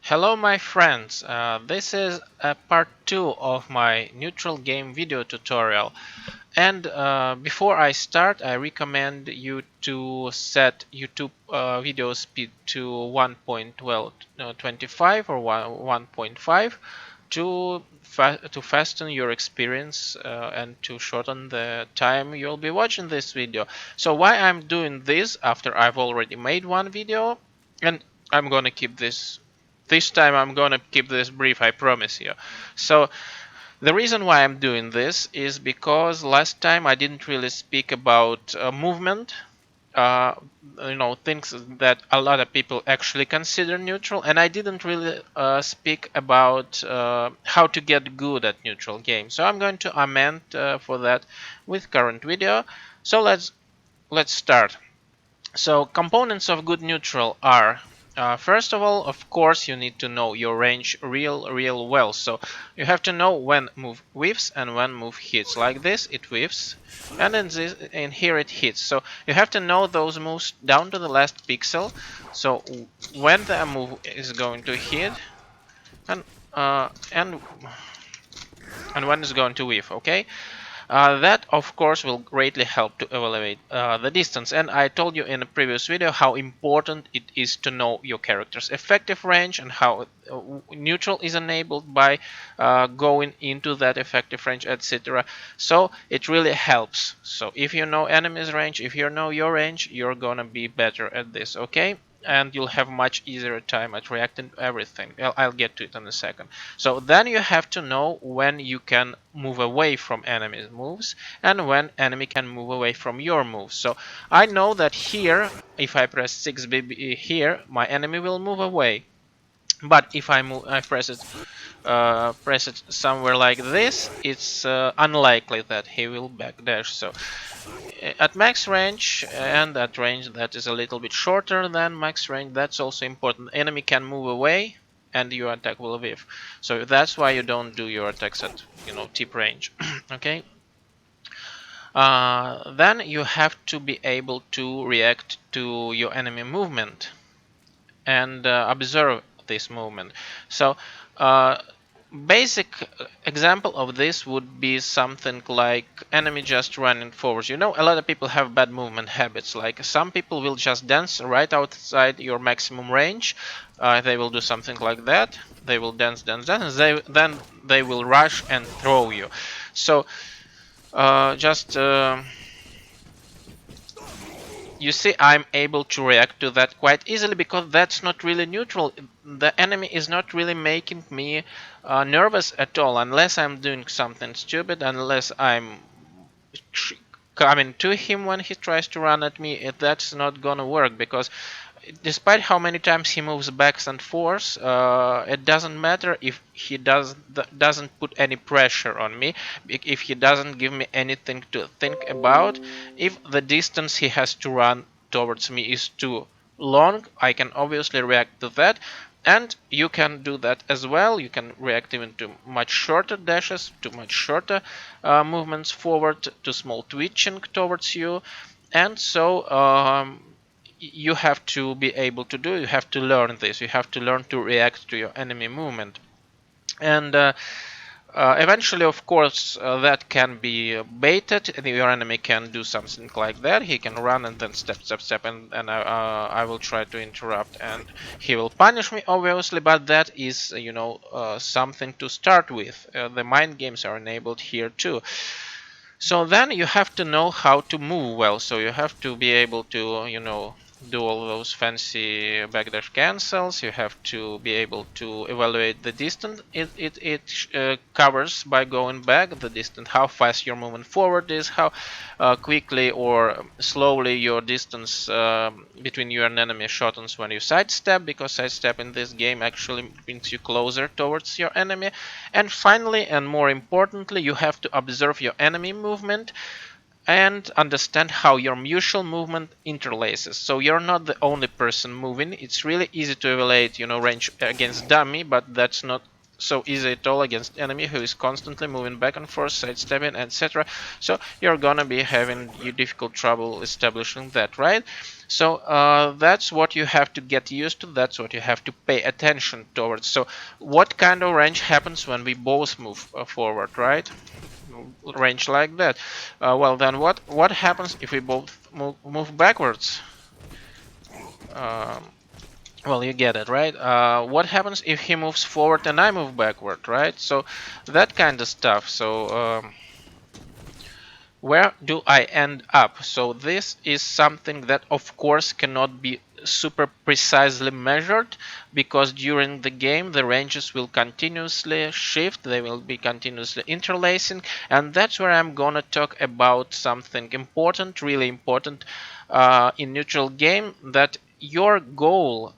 Hello my friends, this is part 2 of my neutral game video tutorial, and before I start I recommend you to set YouTube video speed to 1.25 or 1.5 to fasten your experience and to shorten the time you'll be watching this video. So why I'm doing this after I've already made one video, and I'm gonna keep this time I'm gonna keep this brief, I promise you. So the reason why I'm doing this is because last time I didn't really speak about movement, uh, things that a lot of people actually consider neutral, and I didn't really speak about how to get good at neutral games. So I'm going to amend for that with current video. So let's start. So components of good neutral are, first of all, of course, you need to know your range real well. So you have to know when move whiffs and when move hits. Like this, it whiffs, and in here it hits. So you have to know those moves down to the last pixel. So when the move is going to hit, and uh, and and when it's going to whiff. Okay. That of course will greatly help to evaluate the distance, and I told you in a previous video how important it is to know your character's effective range and how neutral is enabled by going into that effective range, etc. So it really helps. So if you know enemy's range, if you know your range, you're gonna be better at this, okay? And you'll have much easier time at reacting to everything. I'll get to it in a second. So then you have to know when you can move away from enemy's moves and when enemy can move away from your moves. So I know that here, if I press 6BB here, my enemy will move away. But if I press it somewhere like this, it's unlikely that he will backdash. So at max range and at range that is a little bit shorter than max range, that's also important. Enemy can move away and your attack will whiff. So that's why you don't do your attacks at tip range. Okay. Then you have to be able to react to your enemy movement and observe this movement. So basic example of this would be something like enemy just running forwards. A lot of people have bad movement habits. Like some people will just dance right outside your maximum range. They will do something like that. They will dance, and then they will rush and throw you. So just you see, I'm able to react to that quite easily because that's not really neutral. The enemy is not really making me nervous at all, unless I'm doing something stupid, unless I'm coming to him when he tries to run at me. That's not gonna work because despite how many times he moves backs and forths, it doesn't matter if he doesn't put any pressure on me, if he doesn't give me anything to think about. If the distance he has to run towards me is too long, I can obviously react to that. And you can do that as well. You can react even to much shorter dashes, to much shorter movements forward, to small twitching towards you. And so you have to be able to do. You have to learn this. You have to learn to react to your enemy movement. And eventually, of course, that can be baited. Your enemy can do something like that. He can run and then step, and I will try to interrupt, and he will punish me, obviously. But that is, something to start with. The mind games are enabled here too. So then you have to know how to move well. So you have to be able to, do all those fancy backdash cancels. You have to be able to evaluate the distance it covers by going back, the distance, how fast your movement forward is, how quickly or slowly your distance between you and enemy shortens when you sidestep, because sidestep in this game actually brings you closer towards your enemy. And finally, and more importantly, you have to observe your enemy movement and understand how your mutual movement interlaces. So you're not the only person moving. It's really easy to evaluate, range against dummy, but that's not so easy at all against enemy who is constantly moving back and forth, sidestepping, etc. So you're gonna be having you difficult trouble establishing that, right? So that's what you have to get used to. That's what you have to pay attention towards. So what kind of range happens when we both move forward, right? Range like that. Well, then what happens if we both move backwards? Um, well, you get it, right? What happens if he moves forward and I move backward, right? So that kind of stuff. So where do I end up? So this is something that of course cannot be super precisely measured, because during the game the ranges will continuously shift, they will be continuously interlacing, and that's where I'm gonna talk about something important, really important, in neutral game, that your goal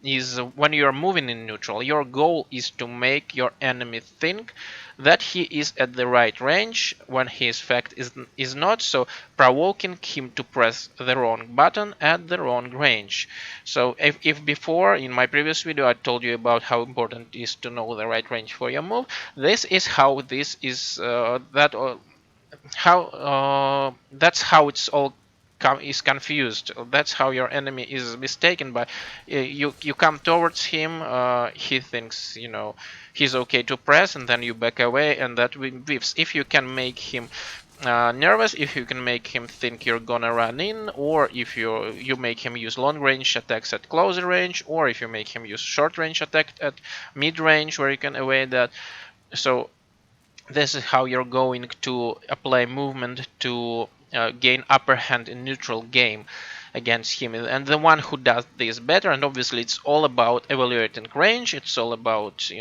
is, when you're moving in neutral, your goal is to make your enemy think that he is at the right range when he in fact is not, so provoking him to press the wrong button at the wrong range. So if before in my previous video I told you about how important it is to know the right range for your move, this is how this is that's how it's all is confused. That's how your enemy is mistaken by you come towards him, he thinks, he's okay to press, and then you back away, and that whiffs. If you can make him nervous, if you can make him think you're gonna run in, or if you make him use long range attacks at closer range, or if you make him use short range attack at mid range where you can evade that. So this is how you're going to apply movement to gain upper hand in neutral game against him. And the one who does this better, and obviously it's all about evaluating range, it's all about,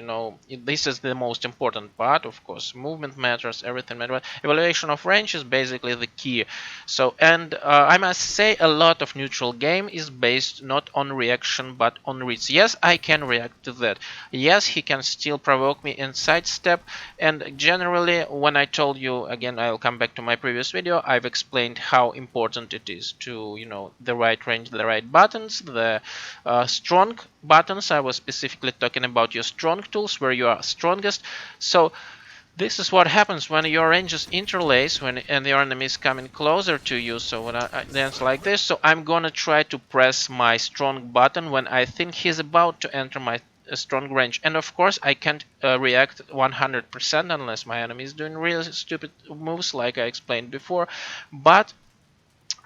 this is the most important part, of course. Movement matters, everything matters. Evaluation of range is basically the key. So, and I must say, a lot of neutral game is based not on reaction but on reads. Yes, I can react to that. Yes, he can still provoke me in sidestep, and generally, when I told you, again, I'll come back to my previous video, I've explained how important it is to, the right range, the right buttons, the strong buttons. I was specifically talking about your strong tools, where you are strongest. So this is what happens when your ranges interlace, and your enemy is coming closer to you. So when I dance like this, so I'm gonna try to press my strong button when I think he's about to enter my strong range. And of course I can't react 100% unless my enemy is doing really stupid moves like I explained before. But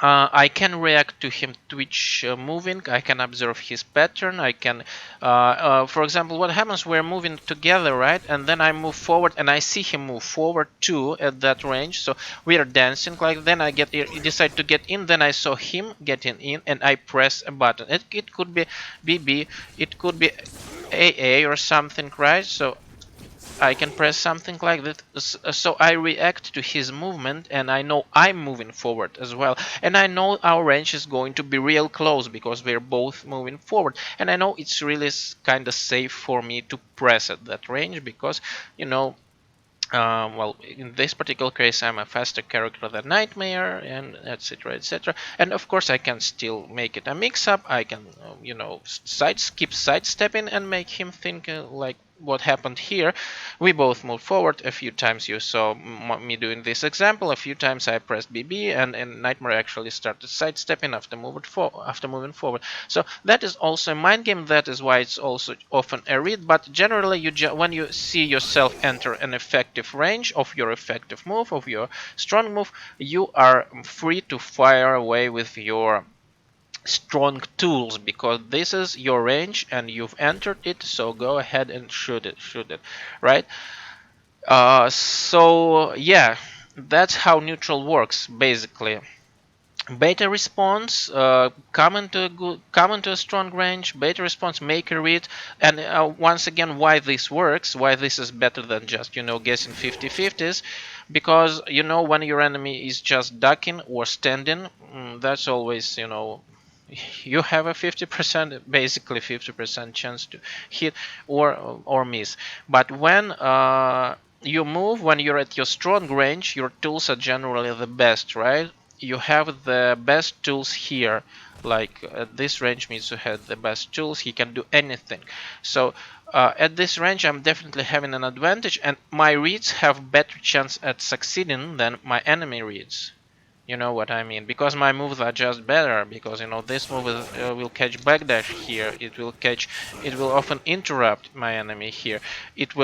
I can react to him twitch moving. I can observe his pattern. I can, for example, what happens? We're moving together, right? And then I move forward, and I see him move forward too at that range. So we are dancing like. Then I decide to get in. Then I saw him getting in, and I press a button. It could be BB. It could be AA or something, right? So I can press something like this, so I react to his movement, and I know I'm moving forward as well, and I know our range is going to be real close because we're both moving forward, and I know it's really kind of safe for me to press at that range because, well, in this particular case, I'm a faster character than Nightmare, and etc., etc. And of course, I can still make it a mix-up. I can, keep sidestepping and make him think like what happened here. We both moved forward a few times. You saw me doing this example. A few times I pressed BB, and Nightmare actually started sidestepping after moving forward. So that is also a mind game. That is why it's also often a read. But generally, when you see yourself enter an effective range of your effective move, of your strong move, you are free to fire away with your strong tools, because this is your range and you've entered it, so go ahead and shoot it, right? So yeah, that's how neutral works basically. Beta response, come into a strong range. Beta response, make a read, and once again, why this works, why this is better than just guessing 50-50s, because when your enemy is just ducking or standing, that's always you have a 50%, basically 50% chance to hit or miss. But when you move, when you're at your strong range, your tools are generally the best, right? you have the best tools here. Like at this range, Mitsu had the best tools. He can do anything. So at this range, I'm definitely having an advantage, and my reads have better chance at succeeding than my enemy reads. You know what I mean? Because my moves are just better. Because this move will catch backdash here. It will often interrupt my enemy here. It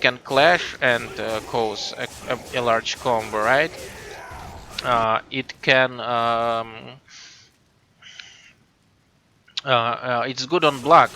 can clash and cause a large combo, right? It can it's good on block.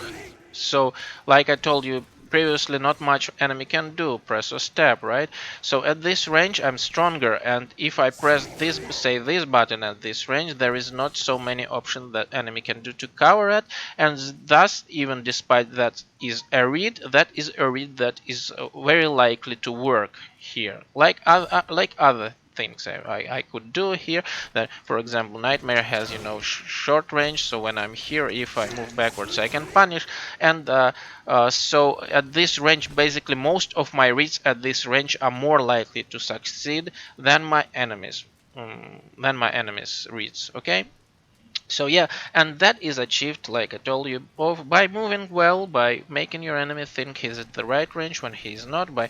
So, like I told you previously, not much enemy can do. Press or step, right? So at this range, I'm stronger, and if I press this, say this button at this range, there is not so many options that enemy can do to cover it, and thus, even despite that is a read, that is very likely to work here, like other things I could do here. That, for example, Nightmare has short range, so when I'm here, if I move backwards, I can punish. And so at this range, basically most of my reads at this range are more likely to succeed than my enemies, reads. Okay. So yeah, and that is achieved, like I told you, both by moving well, by making your enemy think he's at the right range when he's not, by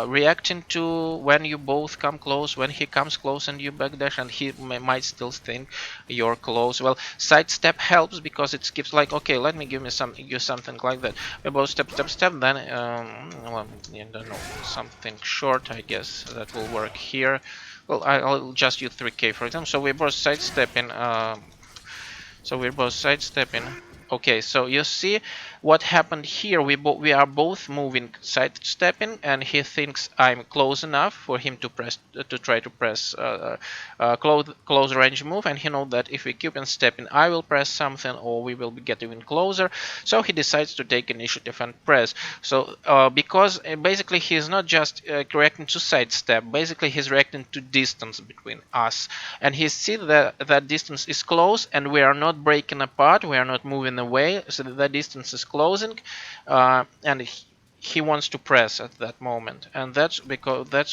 reacting to when you both come close, when he comes close and you backdash, and he might still think you're close. Well, sidestep helps because it skips, like, okay, let me give you something like that. We both step, step, step, then well, I don't know, something short, I guess that will work here. Well, I'll just use 3K for example. So we both sidestepping. So we're both sidestepping. Okay, so you see what happened here. We are both moving sidestepping, and he thinks I'm close enough for him to try to press close range move, and he knows that if we keep on stepping, I will press something or we will get even closer. So he decides to take initiative and press. So because basically he's not just reacting to sidestep, basically he's reacting to distance between us, and he sees that that distance is close, and we are not breaking apart, we are not moving away, so the distance is closing, and he wants to press at that moment, and that's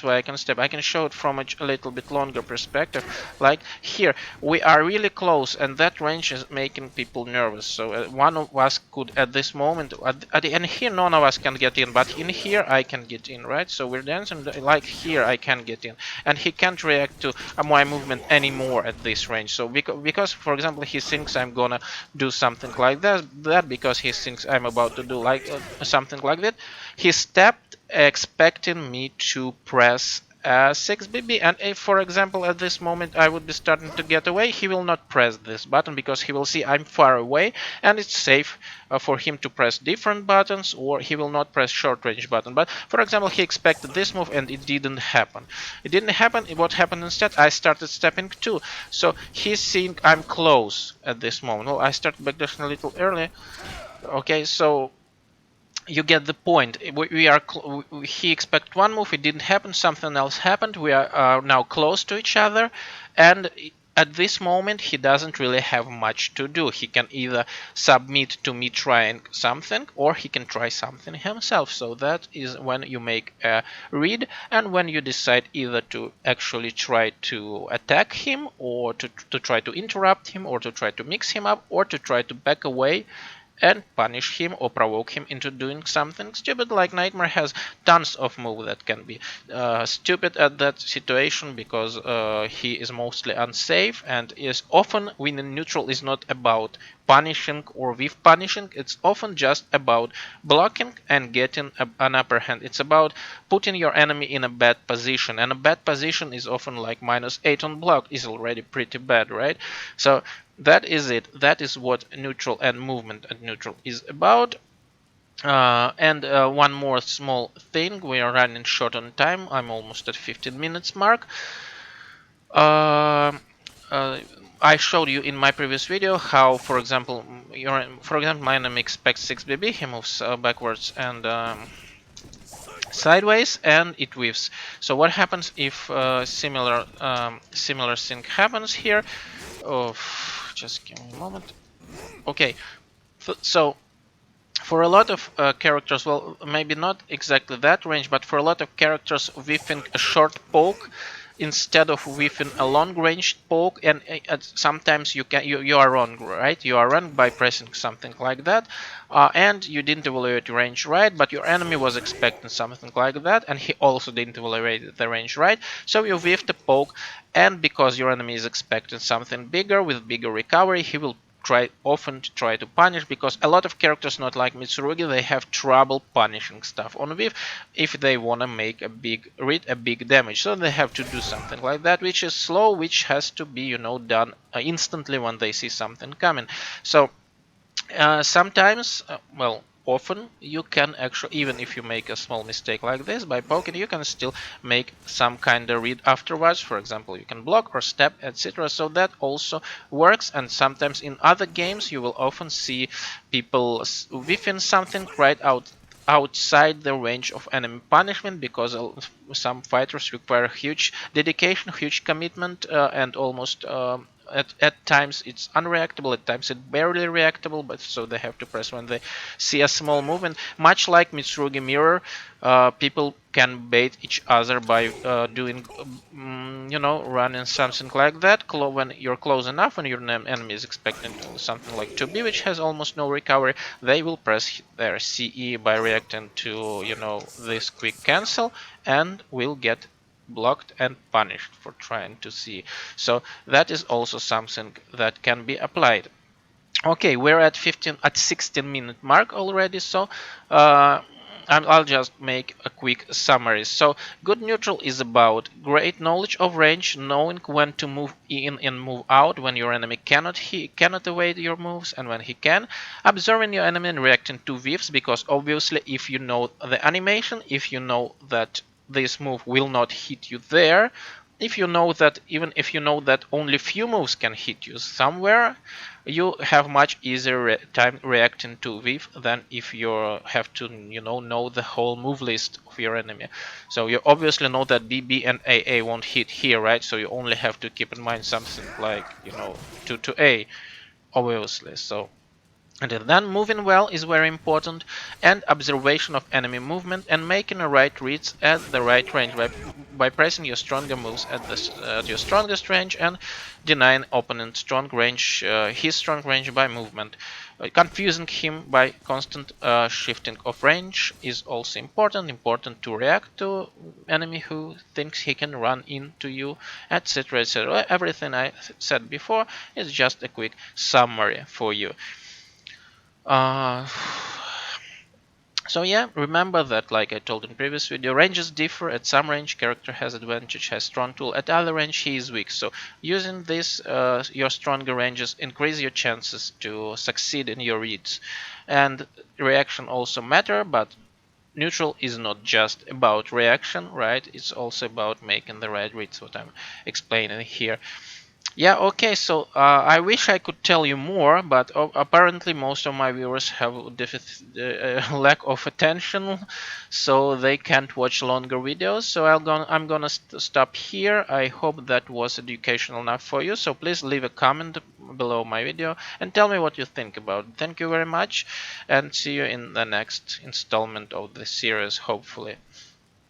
why I can step. I can show it from a little bit longer perspective. Like here, we are really close, and that range is making people nervous. So one of us could at this moment, and here none of us can get in, but in here I can get in, right? So we're dancing like here I can get in, and he can't react to my movement anymore at this range. So because for example he thinks I'm gonna do something like that because he thinks I'm about to do like something like that. He stepped expecting me to press 6BB, and if for example at this moment I would be starting to get away, he will not press this button because he will see I'm far away and it's safe for him to press different buttons, or he will not press short range button. But for example he expected this move and it didn't happen. What happened instead, I started stepping too, so he's seeing I'm close at this moment. Well, I started backdashing a little early. Okay, so you get the point. He expected one move, it didn't happen, something else happened, we are now close to each other, and at this moment he doesn't really have much to do. He can either submit to me trying something, or he can try something himself. So that is when you make a read, and when you decide either to actually try to attack him, or to try to interrupt him, or to try to mix him up, or to try to back away and punish him or provoke him into doing something stupid. Like Nightmare has tons of moves that can be stupid at that situation, because he is mostly unsafe, and is often winning neutral is not about punishing or with punishing, it's often just about blocking and getting an upper hand. It's about putting your enemy in a bad position, and a bad position is often like -8 on block is already pretty bad, right? So that is it. That is what neutral and movement at neutral is about. And one more small thing, we are running short on time. I'm almost at 15 minutes mark. I showed you in my previous video how, for example, my enemy expects 6BB, he moves backwards and sideways, and it weaves. So what happens if similar thing happens here? Oh, just give me a moment. Okay, so for a lot of characters, well, maybe not exactly that range, but for a lot of characters, we think a short poke instead of within a long range poke, and sometimes you are wrong, right? You are wrong by pressing something like that, and you didn't evaluate your range right, but your enemy was expecting something like that, and he also didn't evaluate the range right. So you whiffed the poke, and because your enemy is expecting something bigger with bigger recovery, he will try to punish, because a lot of characters, not like Mitsurugi, they have trouble punishing stuff on whiff if they want to make a big damage. So they have to do something like that, which is slow, which has to be done instantly when they see something coming. So sometimes, well, often you can actually, even if you make a small mistake like this by poking, you can still make some kind of read afterwards. For example, you can block or step, etc. So that also works. And sometimes in other games you will often see people within something right outside the range of enemy punishment, because some fighters require huge dedication, huge commitment, and almost at times it's unreactable, at times it's barely reactable, but so they have to press when they see a small movement. Much like Mitsurugi Mirror, people can bait each other by doing, running something like that. When you're close enough, when your enemy is expecting something like 2B, which has almost no recovery, they will press their CE by reacting to, this quick cancel, and will get blocked and punished for trying to see. So that is also something that can be applied. Okay, we're at 16-minute mark already, so I'll just make a quick summary. So good neutral is about great knowledge of range, knowing when to move in and move out when your enemy cannot evade your moves, and when he can, observing your enemy and reacting to whiffs, because obviously if you know the animation, if you know that this move will not hit you there, if you know that, even if you know that only few moves can hit you somewhere, you have much easier time reacting to whiff than if you have to know the whole move list of your enemy. So you obviously know that BB and AA won't hit here, right? So you only have to keep in mind something like 2 to A, obviously. So, and then moving well is very important, and observation of enemy movement and making the right reads at the right range by pressing your stronger moves at your strongest range, and denying opponent strong range his strong range by movement. Confusing him by constant shifting of range is also important to react to enemy who thinks he can run into you, etc, etc. Everything I said before is just a quick summary for you. Uh, so yeah, remember that, like I told in previous video, ranges differ. At some range, character has advantage, has strong tool. At other range, he is weak. So using this, your stronger ranges increase your chances to succeed in your reads. And reaction also matter, but neutral is not just about reaction, right? It's also about making the right reads, what I'm explaining here. Yeah, okay, so I wish I could tell you more, but apparently most of my viewers have lack of attention, so they can't watch longer videos. So I'm gonna stop here. I hope that was educational enough for you. So please leave a comment below my video and tell me what you think about it. Thank you very much, and see you in the next installment of the series, hopefully.